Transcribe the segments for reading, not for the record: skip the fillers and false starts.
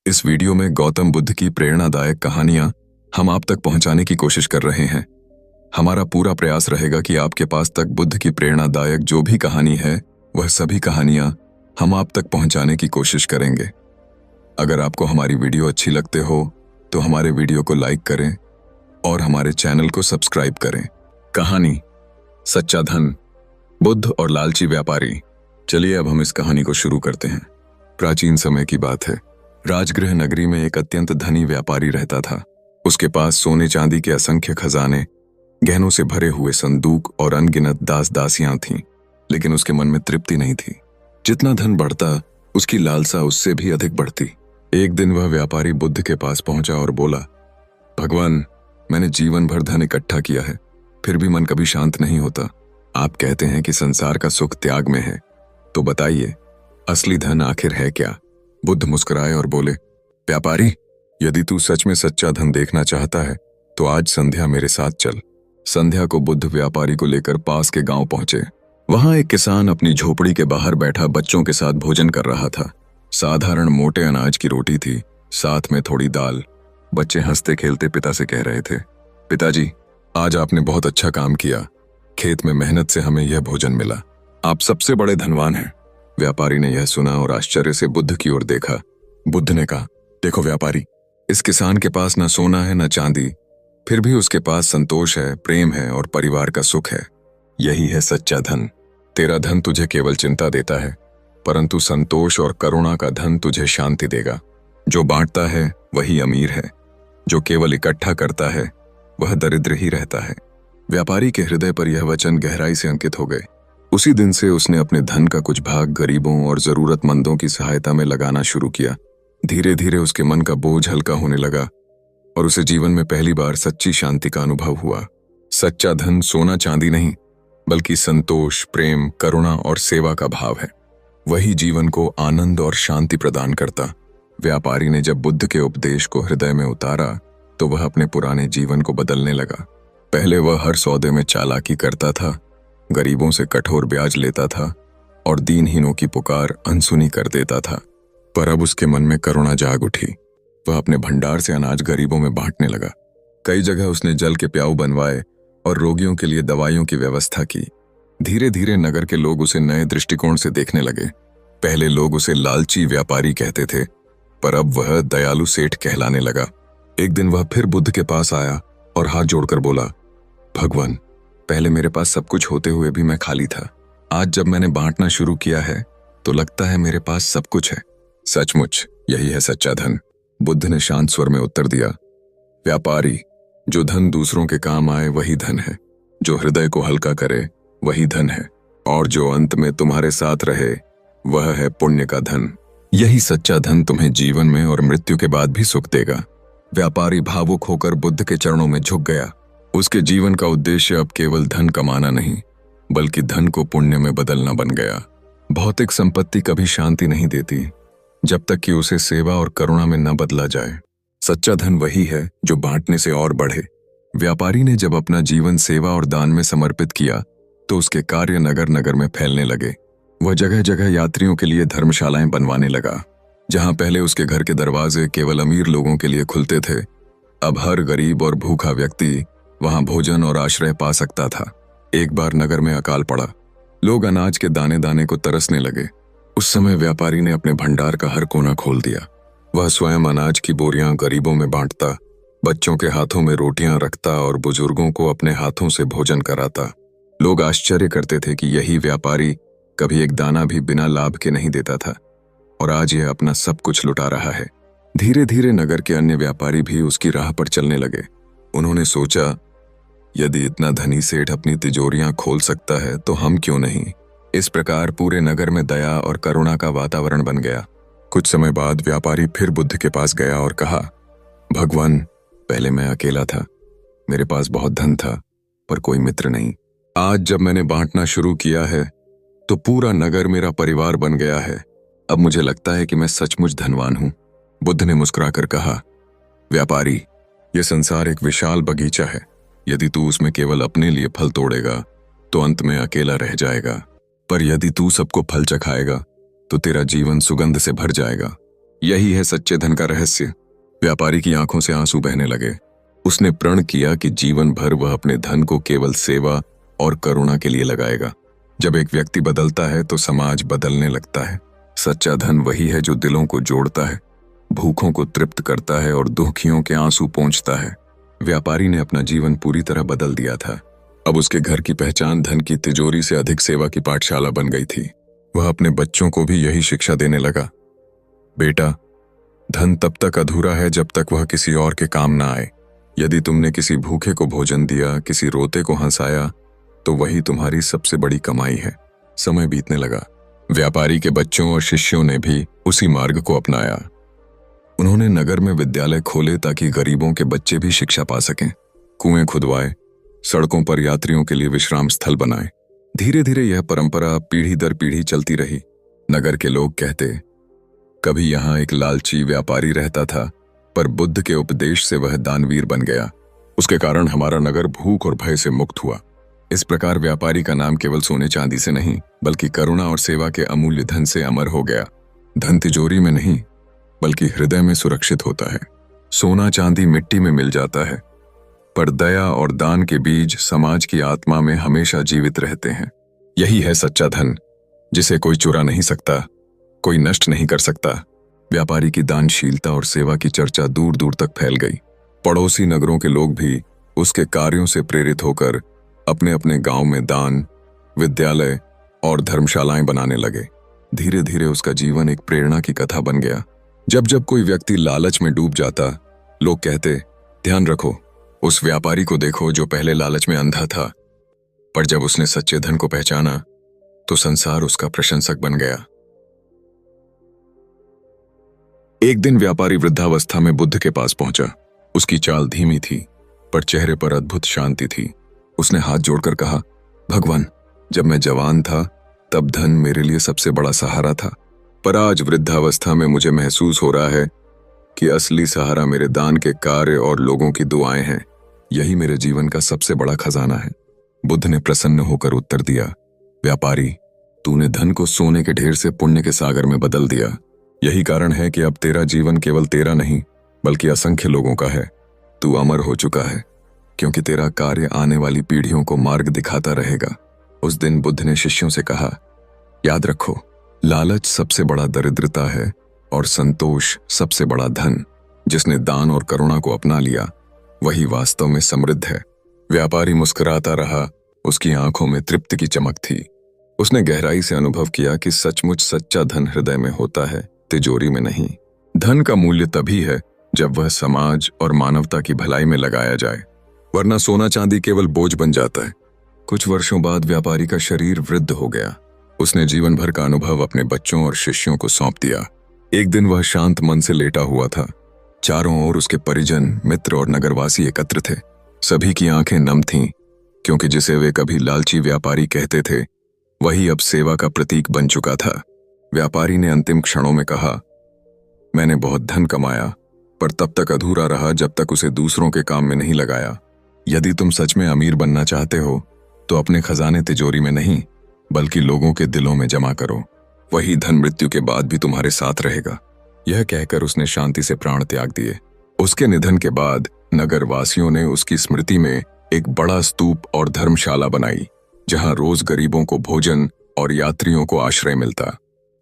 इस वीडियो में गौतम बुद्ध की प्रेरणादायक कहानियां हम आप तक पहुंचाने की कोशिश कर रहे हैं। हमारा पूरा प्रयास रहेगा कि आपके पास तक बुद्ध की प्रेरणादायक जो भी कहानी है वह सभी कहानियां हम आप तक पहुंचाने की कोशिश करेंगे। अगर आपको हमारी वीडियो अच्छी लगते हो तो हमारे वीडियो को लाइक करें और हमारे चैनल को सब्सक्राइब करें। कहानी सच्चा धन, बुद्ध और लालची व्यापारी। चलिए अब हम इस कहानी को शुरू करते हैं। प्राचीन समय की बात है। राजगृह नगरी में एक अत्यंत धनी व्यापारी रहता था। उसके पास सोने चांदी के असंख्य खजाने, गहनों से भरे हुए संदूक और अनगिनत दास दासियां थीं, लेकिन उसके मन में तृप्ति नहीं थी। जितना धन बढ़ता उसकी लालसा उससे भी अधिक बढ़ती। एक दिन वह व्यापारी बुद्ध के पास पहुंचा और बोला, भगवान, मैंने जीवन भर धन इकट्ठा किया है, फिर भी मन कभी शांत नहीं होता। आप कहते हैं कि संसार का सुख त्याग में है, तो बताइए असली धन आखिर है क्या? बुद्ध मुस्कुराए और बोले, व्यापारी, यदि तू सच में सच्चा धन देखना चाहता है तो आज संध्या मेरे साथ चल। संध्या को बुद्ध व्यापारी को लेकर पास के गांव पहुंचे। वहां एक किसान अपनी झोपड़ी के बाहर बैठा बच्चों के साथ भोजन कर रहा था। साधारण मोटे अनाज की रोटी थी, साथ में थोड़ी दाल। बच्चे हंसते खेलते पिता से कह रहे थे, पिताजी, आज आपने बहुत अच्छा काम किया। खेत में मेहनत से हमें यह भोजन मिला। आप सबसे बड़े धनवान हैं। व्यापारी ने यह सुना और आश्चर्य से बुद्ध की ओर देखा। बुद्ध ने कहा, देखो व्यापारी, इस किसान के पास न सोना है न चांदी, फिर भी उसके पास संतोष है, प्रेम है और परिवार का सुख है। यही है सच्चा धन। तेरा धन तुझे केवल चिंता देता है, परंतु संतोष और करुणा का धन तुझे शांति देगा। जो बांटता है वही अमीर है, जो केवल इकट्ठा करता है वह दरिद्र ही रहता है। व्यापारी के हृदय पर यह वचन गहराई से अंकित हो गए। उसी दिन से उसने अपने धन का कुछ भाग गरीबों और जरूरतमंदों की सहायता में लगाना शुरू किया। धीरे धीरे उसके मन का बोझ हल्का होने लगा और उसे जीवन में पहली बार सच्ची शांति का अनुभव हुआ। सच्चा धन सोना चांदी नहीं, बल्कि संतोष, प्रेम, करुणा और सेवा का भाव है। वही जीवन को आनंद और शांति प्रदान करता। व्यापारी ने जब बुद्ध के उपदेश को हृदय में उतारा तो वह अपने पुराने जीवन को बदलने लगा। पहले वह हर सौदे में चालाकी करता था, गरीबों से कठोर ब्याज लेता था और दीनहीनों की पुकार अनसुनी कर देता था। पर अब उसके मन में करुणा जाग उठी। वह अपने भंडार से अनाज गरीबों में बांटने लगा। कई जगह उसने जल के प्याऊ बनवाए और रोगियों के लिए दवाइयों की व्यवस्था की। धीरे धीरे नगर के लोग उसे नए दृष्टिकोण से देखने लगे। पहले लोग उसे लालची व्यापारी कहते थे, पर अब वह दयालु सेठ कहलाने लगा। एक दिन वह फिर बुद्ध के पास आया और हाथ जोड़कर बोला, भगवान, पहले मेरे पास सब कुछ होते हुए भी मैं खाली था। आज जब मैंने बांटना शुरू किया है तो लगता है मेरे पास सब कुछ है। सचमुच यही है सच्चा धन। बुद्ध ने शांत स्वर में उत्तर दिया, व्यापारी, जो धन दूसरों के काम आए वही धन है, जो हृदय को हल्का करे वही धन है, और जो अंत में तुम्हारे साथ रहे वह है पुण्य का धन। यही सच्चा धन तुम्हें जीवन में और मृत्यु के बाद भी सुख देगा। व्यापारी भावुक होकर बुद्ध के चरणों में झुक गया। उसके जीवन का उद्देश्य अब केवल धन कमाना नहीं, बल्कि धन को पुण्य में बदलना बन गया। भौतिक संपत्ति कभी शांति नहीं देती जब तक कि उसे सेवा और करुणा में न बदला जाए। सच्चा धन वही है जो बांटने से और बढ़े। व्यापारी ने जब अपना जीवन सेवा और दान में समर्पित किया तो उसके कार्य नगर नगर में फैलने लगे। वह जगह जगह यात्रियों के लिए धर्मशालाएं बनवाने लगा। जहां पहले उसके घर के दरवाजे केवल अमीर लोगों के लिए खुलते थे, अब हर गरीब और भूखा व्यक्ति वहां भोजन और आश्रय पा सकता था। एक बार नगर में अकाल पड़ा। लोग अनाज के दाने दाने को तरसने लगे। उस समय व्यापारी ने अपने भंडार का हर कोना खोल दिया। वह स्वयं अनाज की बोरियां गरीबों में बांटता, बच्चों के हाथों में रोटियां रखता और बुजुर्गों को अपने हाथों से भोजन कराता। लोग आश्चर्य करते थे कि यही व्यापारी कभी एक दाना भी बिना लाभ के नहीं देता था, और आज यह अपना सब कुछ लुटा रहा है। धीरे धीरे नगर के अन्य व्यापारी भी उसकी राह पर चलने लगे। उन्होंने सोचा, यदि इतना धनी सेठ अपनी तिजोरियां खोल सकता है तो हम क्यों नहीं। इस प्रकार पूरे नगर में दया और करुणा का वातावरण बन गया। कुछ समय बाद व्यापारी फिर बुद्ध के पास गया और कहा, भगवान, पहले मैं अकेला था, मेरे पास बहुत धन था, पर कोई मित्र नहीं। आज जब मैंने बांटना शुरू किया है तो पूरा नगर मेरा परिवार बन गया है। अब मुझे लगता है कि मैं सचमुच धनवान हूं। बुद्ध ने मुस्कुराकर कहा, व्यापारी, यह संसार एक विशाल बगीचा है। यदि तू उसमें केवल अपने लिए फल तोड़ेगा तो अंत में अकेला रह जाएगा, पर यदि तू सबको फल चखाएगा तो तेरा जीवन सुगंध से भर जाएगा। यही है सच्चे धन का रहस्य। व्यापारी की आंखों से आंसू बहने लगे। उसने प्रण किया कि जीवन भर वह अपने धन को केवल सेवा और करुणा के लिए लगाएगा। जब एक व्यक्ति बदलता है तो समाज बदलने लगता है। सच्चा धन वही है जो दिलों को जोड़ता है, भूखों को तृप्त करता है और दुखियों के आंसू पोंछता है। व्यापारी ने अपना जीवन पूरी तरह बदल दिया था। अब उसके घर की पहचान धन की तिजोरी से अधिक सेवा की पाठशाला बन गई थी। वह अपने बच्चों को भी यही शिक्षा देने लगा। बेटा, धन तब तक अधूरा है जब तक वह किसी और के काम ना आए। यदि तुमने किसी भूखे को भोजन दिया, किसी रोते को हंसाया, तो वही तुम्हारी सबसे बड़ी कमाई है। समय बीतने लगा। व्यापारी के बच्चों और शिष्यों ने भी उसी मार्ग को अपनाया। उन्होंने नगर में विद्यालय खोले ताकि गरीबों के बच्चे भी शिक्षा पा सकें। कुएं खुदवाए, सड़कों पर यात्रियों के लिए विश्राम स्थल बनाए। धीरे धीरे यह परंपरा पीढ़ी दर पीढ़ी चलती रही। नगर के लोग कहते, कभी यहाँ एक लालची व्यापारी रहता था, पर बुद्ध के उपदेश से वह दानवीर बन गया। उसके कारण हमारा नगर भूख और भय से मुक्त हुआ। इस प्रकार व्यापारी का नाम केवल सोने चांदी से नहीं, बल्कि करुणा और सेवा के अमूल्य धन से अमर हो गया। धन तिजोरी में नहीं, बल्कि हृदय में सुरक्षित होता है। सोना चांदी मिट्टी में मिल जाता है, पर दया और दान के बीज समाज की आत्मा में हमेशा जीवित रहते हैं। यही है सच्चा धन, जिसे कोई चुरा नहीं सकता, कोई नष्ट नहीं कर सकता। व्यापारी की दानशीलता और सेवा की चर्चा दूर दूर तक फैल गई। पड़ोसी नगरों के लोग भी उसके कार्यों से प्रेरित होकर अपने अपने गांव में दान, विद्यालय और धर्मशालाएं बनाने लगे। धीरे धीरे उसका जीवन एक प्रेरणा की कथा बन गया। जब जब कोई व्यक्ति लालच में डूब जाता, लोग कहते, ध्यान रखो, उस व्यापारी को देखो जो पहले लालच में अंधा था, पर जब उसने सच्चे धन को पहचाना तो संसार उसका प्रशंसक बन गया। एक दिन व्यापारी वृद्धावस्था में बुद्ध के पास पहुंचा। उसकी चाल धीमी थी, पर चेहरे पर अद्भुत शांति थी। उसने हाथ जोड़कर कहा, भगवान, जब मैं जवान था तब धन मेरे लिए सबसे बड़ा सहारा था, पर आज वृद्धावस्था में मुझे महसूस हो रहा है कि असली सहारा मेरे दान के कार्य और लोगों की दुआएं हैं। यही मेरे जीवन का सबसे बड़ा खजाना है। बुद्ध ने प्रसन्न होकर उत्तर दिया, व्यापारी, तूने धन को सोने के ढेर से पुण्य के सागर में बदल दिया। यही कारण है कि अब तेरा जीवन केवल तेरा नहीं, बल्कि असंख्य लोगों का है। तू अमर हो चुका है, क्योंकि तेरा कार्य आने वाली पीढ़ियों को मार्ग दिखाता रहेगा। उस दिन बुद्ध ने शिष्यों से कहा, याद रखो, लालच सबसे बड़ा दरिद्रता है और संतोष सबसे बड़ा धन। जिसने दान और करुणा को अपना लिया, वही वास्तव में समृद्ध है। व्यापारी मुस्कुराता रहा। उसकी आंखों में तृप्ति की चमक थी। उसने गहराई से अनुभव किया कि सचमुच सच्चा धन हृदय में होता है, तिजोरी में नहीं। धन का मूल्य तभी है जब वह समाज और मानवता की भलाई में लगाया जाए, वरना सोना चांदी केवल बोझ बन जाता है। कुछ वर्षों बाद व्यापारी का शरीर वृद्ध हो गया। उसने जीवन भर का अनुभव अपने बच्चों और शिष्यों को सौंप दिया। एक दिन वह शांत मन से लेटा हुआ था। चारों ओर उसके परिजन, मित्र और नगरवासी एकत्र थे। सभी की आंखें नम थीं, क्योंकि जिसे वे कभी लालची व्यापारी कहते थे, वही अब सेवा का प्रतीक बन चुका था। व्यापारी ने अंतिम क्षणों में कहा, मैंने बहुत धन कमाया, पर तब तक अधूरा रहा जब तक उसे दूसरों के काम में नहीं लगाया। यदि तुम सच में अमीर बनना चाहते हो, तो अपने खजाने तिजोरी में नहीं, बल्कि लोगों के दिलों में जमा करो। वही धन मृत्यु के बाद भी तुम्हारे साथ रहेगा। यह कहकर उसने शांति से प्राण त्याग दिए। उसके निधन के बाद नगरवासियों ने उसकी स्मृति में एक बड़ा स्तूप और धर्मशाला बनाई, जहां रोज गरीबों को भोजन और यात्रियों को आश्रय मिलता।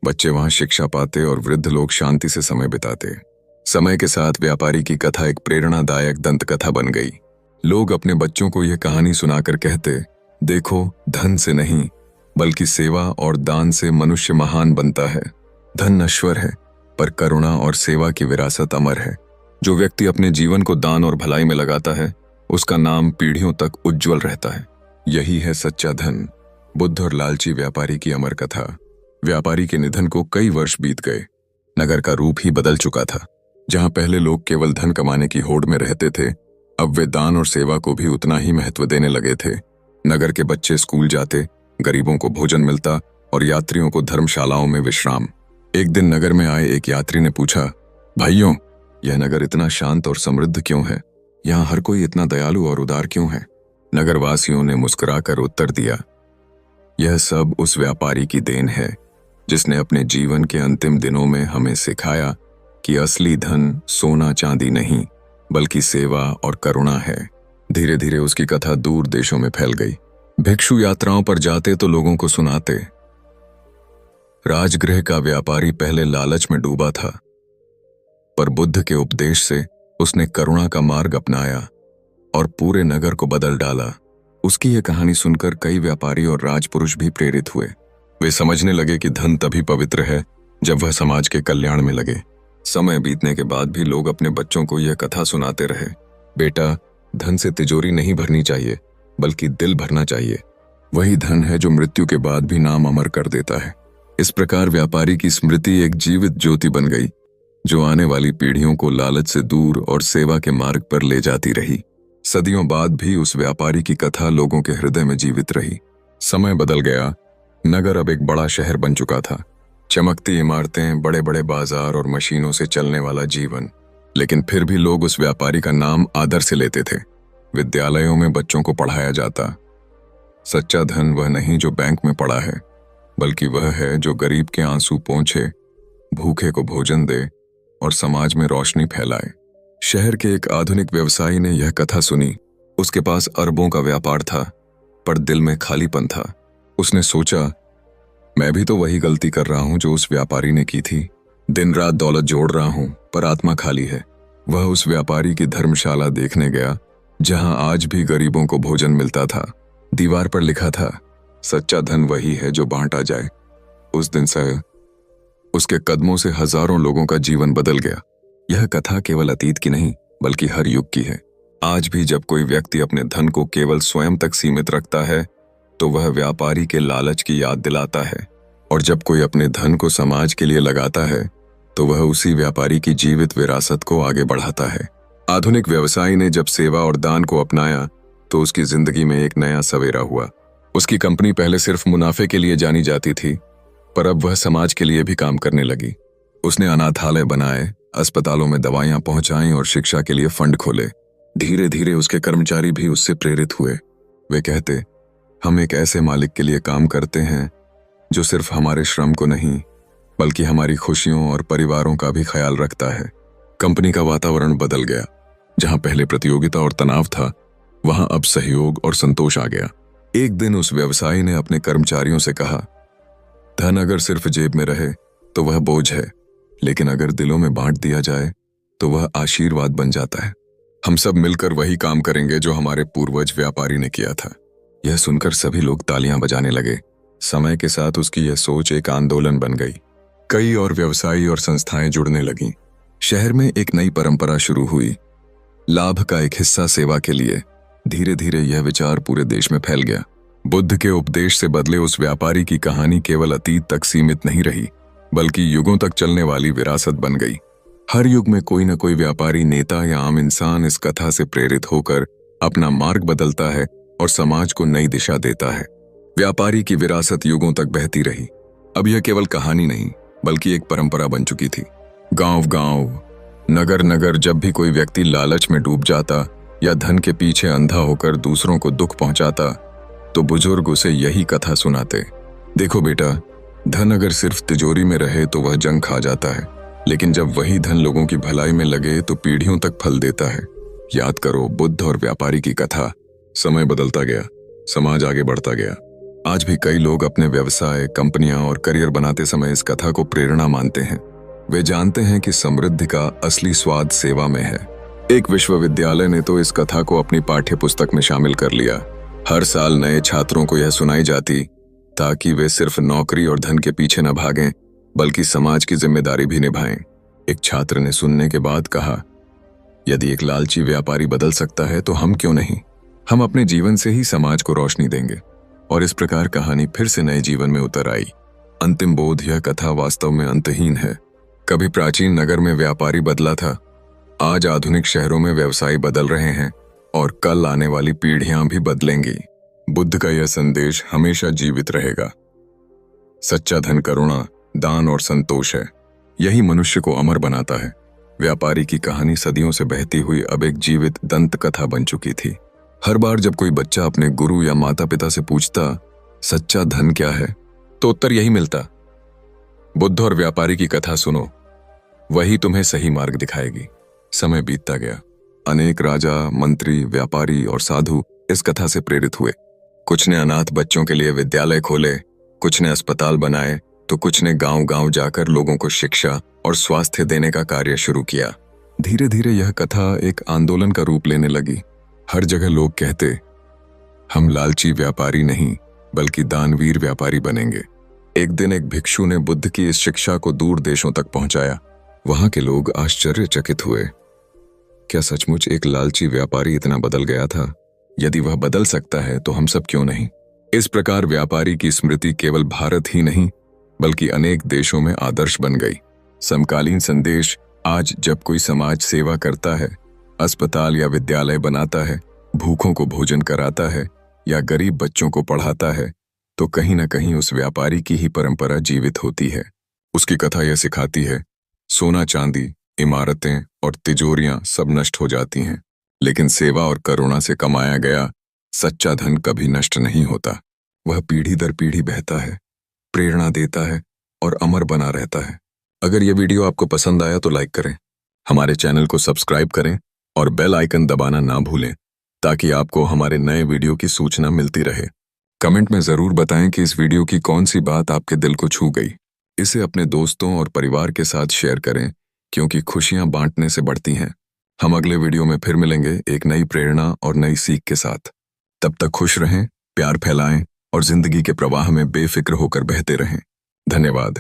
बच्चे वहां शिक्षा पाते और वृद्ध लोग शांति से समय बिताते। समय के साथ व्यापारी की कथा एक प्रेरणादायक दंत कथा बन गई। लोग अपने बच्चों को यह कहानी सुनाकर कहते, देखो, धन से नहीं, बल्कि सेवा और दान से मनुष्य महान बनता है। धन नश्वर है, पर करुणा और सेवा की विरासत अमर है। जो व्यक्ति अपने जीवन को दान और भलाई में लगाता है, उसका नाम पीढ़ियों तक उज्जवल रहता है। यही है सच्चा धन। बुद्ध और लालची व्यापारी की अमर कथा। व्यापारी के निधन को कई वर्ष बीत गए। नगर का रूप ही बदल चुका था। जहां पहले लोग केवल धन कमाने की होड़ में रहते थे, अब वे दान और सेवा को भी उतना ही महत्व देने लगे थे। नगर के बच्चे स्कूल जाते, गरीबों को भोजन मिलता और यात्रियों को धर्मशालाओं में विश्राम। एक दिन नगर में आए एक यात्री ने पूछा, भाइयों, यह नगर इतना शांत और समृद्ध क्यों है? यहाँ हर कोई इतना दयालु और उदार क्यों है? नगरवासियों ने मुस्कुराकर उत्तर दिया, यह सब उस व्यापारी की देन है, जिसने अपने जीवन के अंतिम दिनों में हमें सिखाया कि असली धन सोना चांदी नहीं बल्कि सेवा और करुणा है। धीरे धीरे उसकी कथा दूर देशों में फैल गई। भिक्षु यात्राओं पर जाते तो लोगों को सुनाते। राजगृह का व्यापारी पहले लालच में डूबा था, पर बुद्ध के उपदेश से उसने करुणा का मार्ग अपनाया और पूरे नगर को बदल डाला। उसकी यह कहानी सुनकर कई व्यापारी और राजपुरुष भी प्रेरित हुए। वे समझने लगे कि धन तभी पवित्र है जब वह समाज के कल्याण में लगे। समय बीतने के बाद भी लोग अपने बच्चों को यह कथा सुनाते रहे, बेटा, धन से तिजोरी नहीं भरनी चाहिए बल्कि दिल भरना चाहिए। वही धन है जो मृत्यु के बाद भी नाम अमर कर देता है। इस प्रकार व्यापारी की स्मृति एक जीवित ज्योति बन गई, जो आने वाली पीढ़ियों को लालच से दूर और सेवा के मार्ग पर ले जाती रही। सदियों बाद भी उस व्यापारी की कथा लोगों के हृदय में जीवित रही। समय बदल गया। नगर अब एक बड़ा शहर बन चुका था। चमकती इमारतें, बड़े बड़े बाजार और मशीनों से चलने वाला जीवन। लेकिन फिर भी लोग उस व्यापारी का नाम आदर से लेते थे। विद्यालयों में बच्चों को पढ़ाया जाता। सच्चा धन वह नहीं जो बैंक में पड़ा है, बल्कि वह है जो गरीब के आंसू पोंछे, भूखे को भोजन दे और समाज में रोशनी फैलाए। शहर के एक आधुनिक व्यवसायी ने यह कथा सुनी। उसके पास अरबों का व्यापार था, पर दिल में खालीपन था। उसने सोचा, मैं भी तो वही गलती कर रहा हूं जो उस व्यापारी ने की थी। दिन रात दौलत जोड़ रहा हूं, पर आत्मा खाली है। वह उस व्यापारी की धर्मशाला देखने गया, जहां आज भी गरीबों को भोजन मिलता था। दीवार पर लिखा था, सच्चा धन वही है जो बांटा जाए। उस दिन से उसके कदमों से हजारों लोगों का जीवन बदल गया। यह कथा केवल अतीत की नहीं, बल्कि हर युग की है। आज भी जब कोई व्यक्ति अपने धन को केवल स्वयं तक सीमित रखता है, तो वह व्यापारी के लालच की याद दिलाता है। और जब कोई अपने धन को समाज के लिए लगाता है, तो वह उसी व्यापारी की जीवित विरासत को आगे बढ़ाता है। आधुनिक व्यवसायी ने जब सेवा और दान को अपनाया, तो उसकी जिंदगी में एक नया सवेरा हुआ। उसकी कंपनी पहले सिर्फ मुनाफे के लिए जानी जाती थी, पर अब वह समाज के लिए भी काम करने लगी। उसने अनाथालय बनाए, अस्पतालों में दवाइयां पहुंचाईं और शिक्षा के लिए फंड खोले। धीरे धीरे उसके कर्मचारी भी उससे प्रेरित हुए। वे कहते, हम एक ऐसे मालिक के लिए काम करते हैं जो सिर्फ हमारे श्रम को नहीं, बल्कि हमारी खुशियों और परिवारों का भी ख्याल रखता है। कंपनी का वातावरण बदल गया। जहां पहले प्रतियोगिता और तनाव था, वहां अब सहयोग और संतोष आ गया। एक दिन उस व्यवसायी ने अपने कर्मचारियों से कहा, धन अगर सिर्फ जेब में रहे तो वह बोझ है, लेकिन अगर दिलों में बांट दिया जाए तो वह आशीर्वाद बन जाता है। हम सब मिलकर वही काम करेंगे जो हमारे पूर्वज व्यापारी ने किया था। यह सुनकर सभी लोग तालियां बजाने लगे। समय के साथ उसकी यह सोच एक आंदोलन बन गई। कई और व्यवसायी और संस्थाएं जुड़ने लगीं। शहर में एक नई परंपरा शुरू हुई, लाभ का एक हिस्सा सेवा के लिए। धीरे धीरे यह विचार पूरे देश में फैल गया। बुद्ध के उपदेश से बदले उस व्यापारी की कहानी केवल अतीत तक सीमित नहीं रही, बल्कि युगों तक चलने वाली विरासत बन गई। हर युग में कोई न कोई व्यापारी, नेता या आम इंसान इस कथा से प्रेरित होकर अपना मार्ग बदलता है और समाज को नई दिशा देता है। व्यापारी की विरासत युगों तक बहती रही। अब यह केवल कहानी नहीं, बल्कि एक परंपरा बन चुकी थी। गांव-गांव, नगर-नगर जब भी कोई व्यक्ति लालच में डूब जाता या धन के पीछे अंधा होकर दूसरों को दुख पहुंचाता, तो बुजुर्ग उसे यही कथा सुनाते। देखो बेटा, धन अगर सिर्फ तिजोरी में रहे तो वह जंग खा जाता है, लेकिन जब वही धन लोगों की भलाई में लगे तो पीढ़ियों तक फल देता है। याद करो, बुद्ध और व्यापारी की कथा। समय बदलता गया, समाज आगे बढ़ता गया। आज भी कई लोग अपने व्यवसाय, कंपनियां और करियर बनाते समय इस कथा को प्रेरणा मानते हैं। वे जानते हैं कि समृद्धि का असली स्वाद सेवा में है। एक विश्वविद्यालय ने तो इस कथा को अपनी पाठ्य पुस्तक में शामिल कर लिया। हर साल नए छात्रों को यह सुनाई जाती, ताकि वे सिर्फ नौकरी और धन के पीछे न भागें, बल्कि समाज की जिम्मेदारी भी निभाएं। एक छात्र ने सुनने के बाद कहा, यदि एक लालची व्यापारी बदल सकता है तो हम क्यों नहीं? हम अपने जीवन से ही समाज को रोशनी देंगे। और इस प्रकार कहानी फिर से नए जीवन में उतर आई। अंतिम बोध, यह कथा वास्तव में अंतहीन है। कभी प्राचीन नगर में व्यापारी बदला था, आज आधुनिक शहरों में व्यवसायी बदल रहे हैं, और कल आने वाली पीढ़ियां भी बदलेंगी। बुद्ध का यह संदेश हमेशा जीवित रहेगा। सच्चा धन करुणा, दान और संतोष है। यही मनुष्य को अमर बनाता है। व्यापारी की कहानी सदियों से बहती हुई अब एक जीवित दंत कथा बन चुकी थी। हर बार जब कोई बच्चा अपने गुरु या माता पिता से पूछता, सच्चा धन क्या है, तो उत्तर यही मिलता, बुद्ध और व्यापारी की कथा सुनो। वही तुम्हें सही मार्ग दिखाएगी। समय बीतता गया। अनेक राजा, मंत्री, व्यापारी और साधु इस कथा से प्रेरित हुए। कुछ ने अनाथ बच्चों के लिए विद्यालय खोले, कुछ ने अस्पताल बनाए, तो कुछ ने गांव-गांव जाकर लोगों को शिक्षा और स्वास्थ्य देने का कार्य शुरू किया। धीरे धीरे यह कथा एक आंदोलन का रूप लेने लगी। हर जगह लोग कहते, हम लालची व्यापारी नहीं बल्कि दानवीर व्यापारी बनेंगे। एक दिन एक भिक्षु ने बुद्ध की इस शिक्षा को दूर देशों तक पहुंचाया। वहां के लोग आश्चर्यचकित हुए। क्या सचमुच एक लालची व्यापारी इतना बदल गया था? यदि वह बदल सकता है तो हम सब क्यों नहीं? इस प्रकार व्यापारी की स्मृति केवल भारत ही नहीं बल्कि अनेक देशों में आदर्श बन गई। समकालीन संदेश: आज जब कोई समाज सेवा करता है, अस्पताल या विद्यालय बनाता है, भूखों को भोजन कराता है या गरीब बच्चों को पढ़ाता है, तो कहीं न कहीं उस व्यापारी की ही परंपरा जीवित होती है। उसकी कथा यह सिखाती है, सोना चांदी, इमारतें और तिजोरियां सब नष्ट हो जाती हैं, लेकिन सेवा और करुणा से कमाया गया सच्चा धन कभी नष्ट नहीं होता। वह पीढ़ी दर पीढ़ी बहता है, प्रेरणा देता है और अमर बना रहता है। अगर यह वीडियो आपको पसंद आया तो लाइक करें, हमारे चैनल को सब्सक्राइब करें और बेल आइकन दबाना ना भूलें ताकि आपको हमारे नए वीडियो की सूचना मिलती रहे। कमेंट में जरूर बताएं कि इस वीडियो की कौन सी बात आपके दिल को छू गई। इसे अपने दोस्तों और परिवार के साथ शेयर करें क्योंकि खुशियां बांटने से बढ़ती हैं। हम अगले वीडियो में फिर मिलेंगे एक नई प्रेरणा और नई सीख के साथ। तब तक खुश रहें, प्यार फैलाएं और जिंदगी के प्रवाह में बेफिक्र होकर बहते रहें। धन्यवाद।